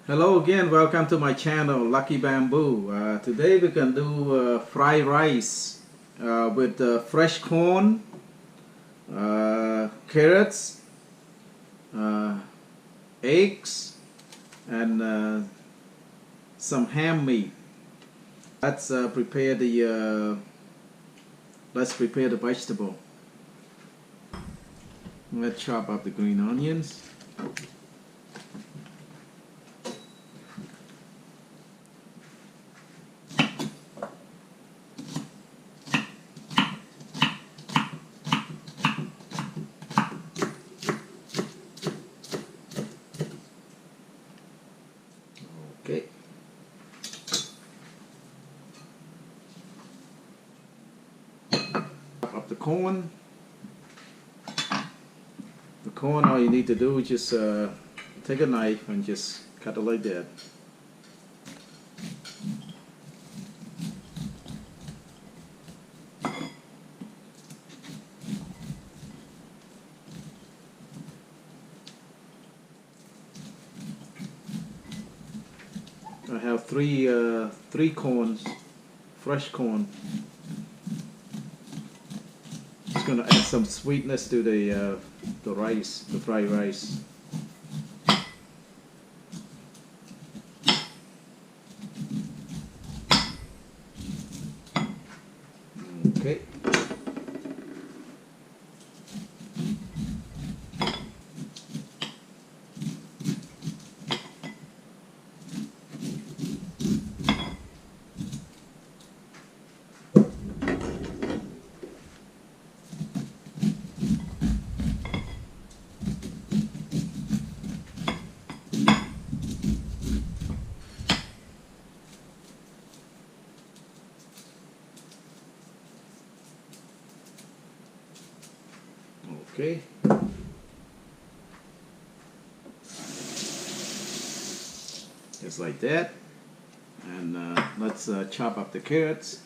Hello again, welcome to my channel Lucky Bamboo. Today we can do fried rice with fresh corn, carrots, uh, eggs, and some ham meat. Let's prepare the vegetable. Let's chop up the green onions. Okay. Chop up the corn. The corn, all you need to do is just take a knife and just cut it like that. I have three corns, fresh corn. It's gonna add some sweetness to the rice, the fried rice. Okay. Okay. Just like that. And let's chop up the carrots.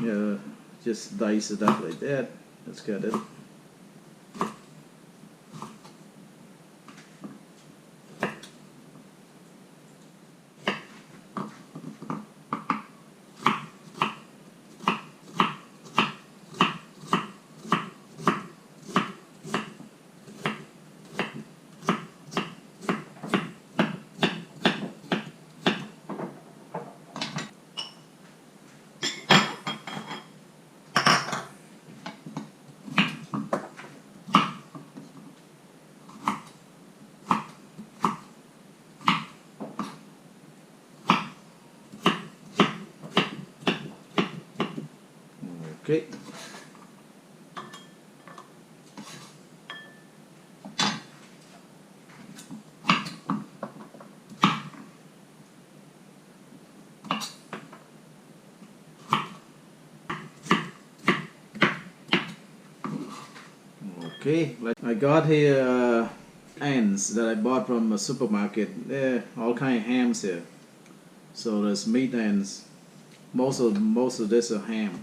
Yeah, just dice it up like that. Let's cut it. Okay. Okay. I got here ends that I bought from a supermarket. There, all kind of hams here. So there's meat ends. Most of this are ham.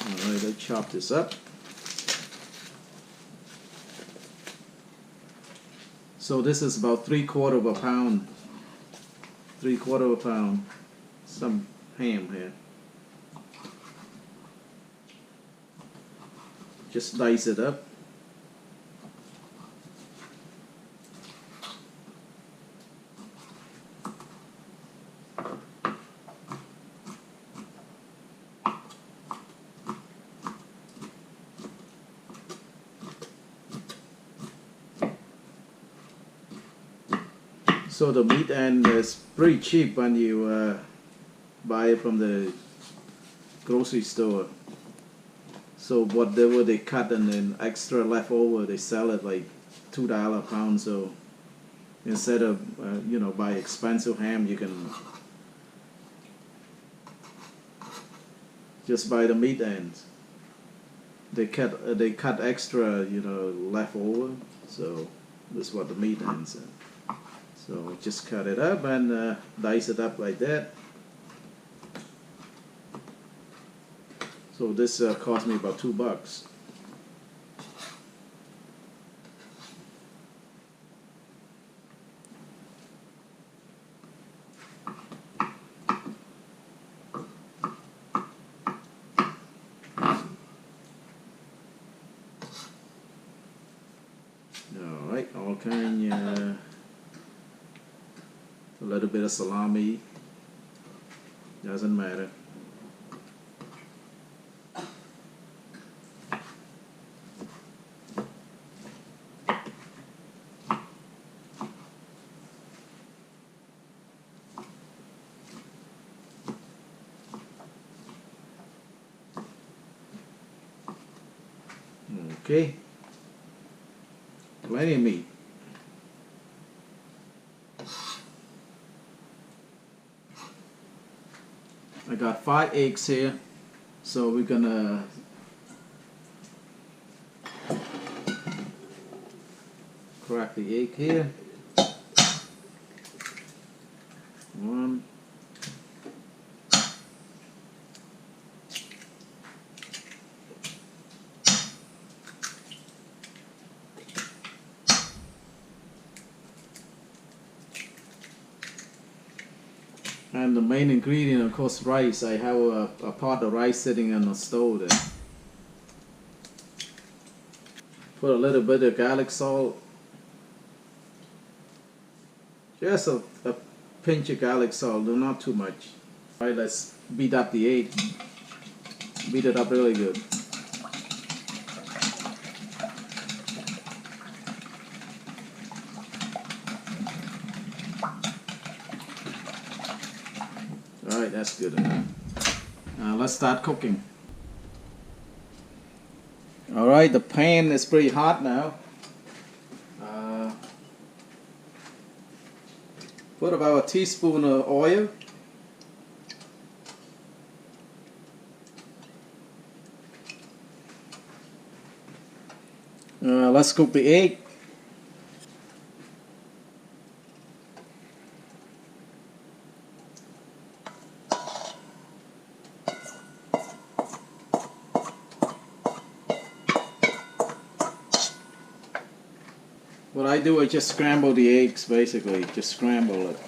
Alright, let's chop this up. So this is about 3/4 of a pound. 3/4 of a pound. Some ham here. Just dice it up. So the meat end is pretty cheap when you buy it from the grocery store. So whatever they cut and then extra left over, they sell it like $2 a pound. So instead of buy expensive ham, you can just buy the meat ends. They cut extra left over. So this is what the meat ends are. So just cut it up and dice it up like that. So this cost me about $2. Alright, all kind, a little bit of salami, doesn't matter. Okay, plenty of meat. I got 5 eggs here, so we're gonna crack the egg here. One. And the main ingredient, of course, rice. I have a pot of rice sitting on the stove there. Put a little bit of garlic salt. Just a pinch of garlic salt, not too much. Alright, let's beat up the egg. Beat it up really good. Alright, that's good enough. Let's start cooking. Alright, the pan is pretty hot now. Put about a teaspoon of oil. Let's cook the egg. What I do is just scramble the eggs, basically, just scramble it.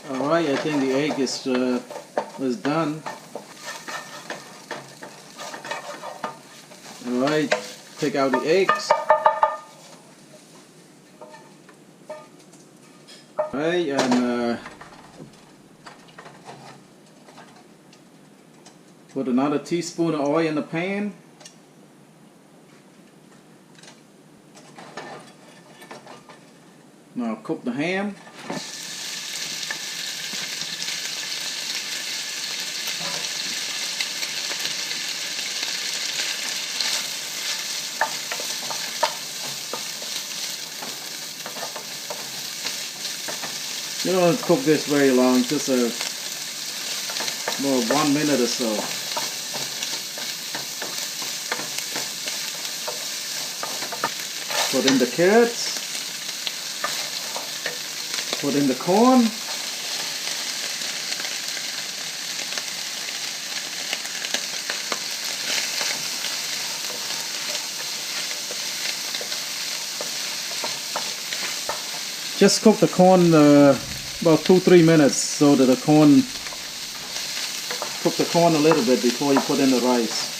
Alright, I think the egg is done. Alright, take out the eggs. Alright, and put another teaspoon of oil in the pan. Now cook the ham. You don't want to cook this very long, just more 1 minute or so. Put in the carrots. Put in the corn. Just cook the corn about 2-3 minutes so that the corn, cook the corn a little bit before you put in the rice.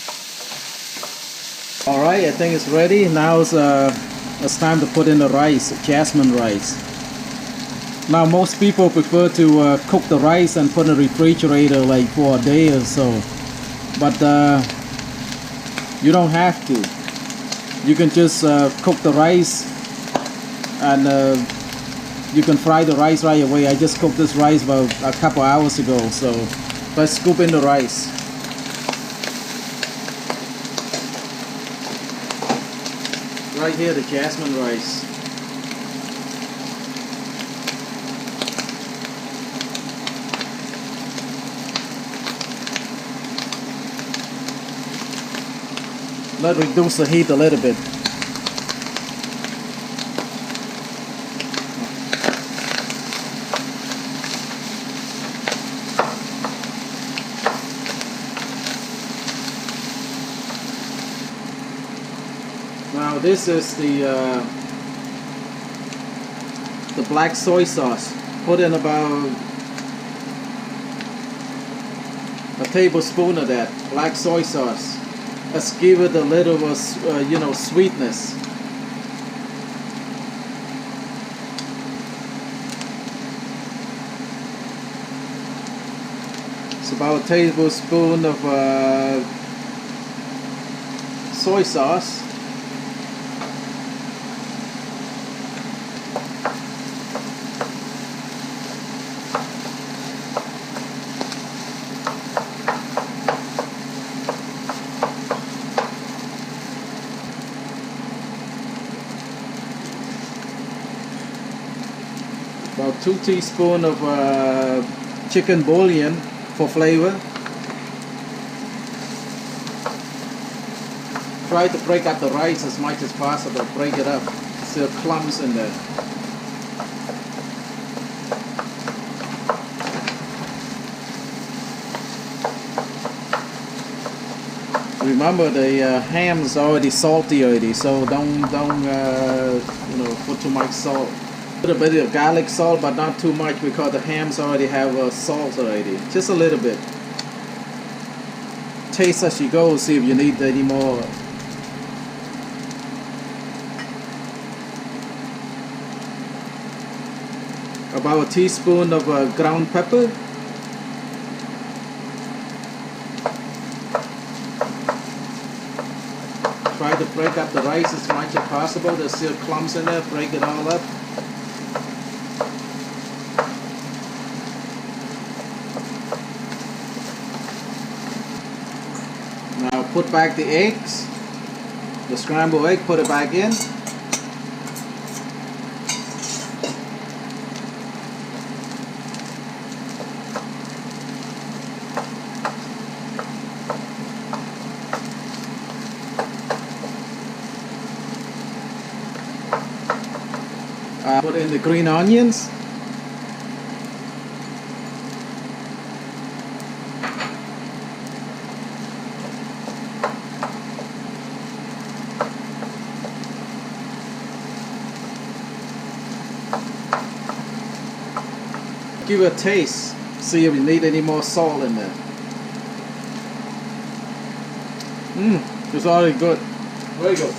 Alright, I think it's ready. Now it's time to put in the rice, jasmine rice. Now most people prefer to cook the rice and put in the refrigerator like for a day or so. But you don't have to. You can just cook the rice and you can fry the rice right away. I just cooked this rice about a couple hours ago, so let's scoop in the rice. Right here, the jasmine rice. Let's reduce the heat a little bit. this is the black soy sauce. Put in about a tablespoon of that black soy sauce. Let's give it a little sweetness. It's about a tablespoon of soy sauce. About 2 teaspoons of chicken bouillon for flavor. Try to break up the rice as much as possible. Break it up. Still clumps in there. Remember the ham's already salty already, so don't put too much salt. A little bit of garlic salt, but not too much because the hams already have salt already. Just a little bit. Taste as you go, see if you need any more. About a teaspoon of ground pepper. Try to break up the rice as much as possible. There's still clumps in there. Break it all up. Now put back the eggs, the scrambled egg, put it back in. Put in the green onions. Give it a taste, see if you need any more salt in there. It's already good. Very good.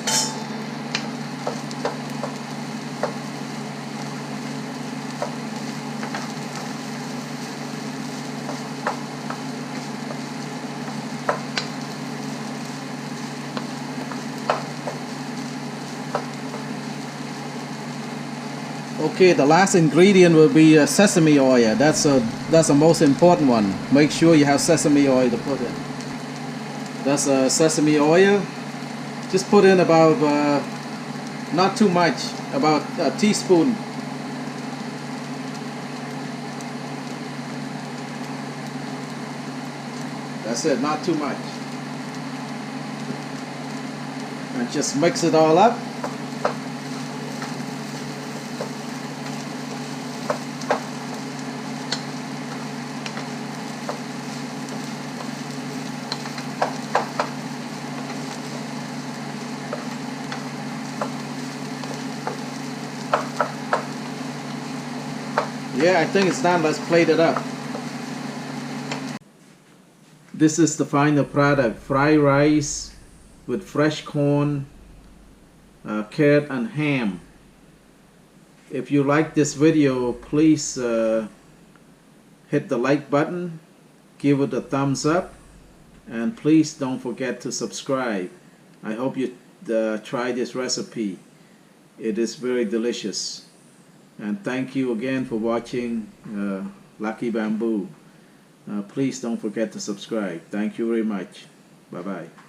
Okay, the last ingredient will be sesame oil. That's the most important one. Make sure you have sesame oil to put in. That's sesame oil. Just put in about, not too much, about a teaspoon. That's it, not too much. And just mix it all up. Yeah, I think it's done. Let's plate it up. This is the final product. Fried rice with fresh corn, carrot and ham. If you like this video, please hit the like button, give it a thumbs up, and please don't forget to subscribe. I hope you try this recipe. It is very delicious. And thank you again for watching Lucky Bamboo. Please don't forget to subscribe. Thank you very much. Bye bye.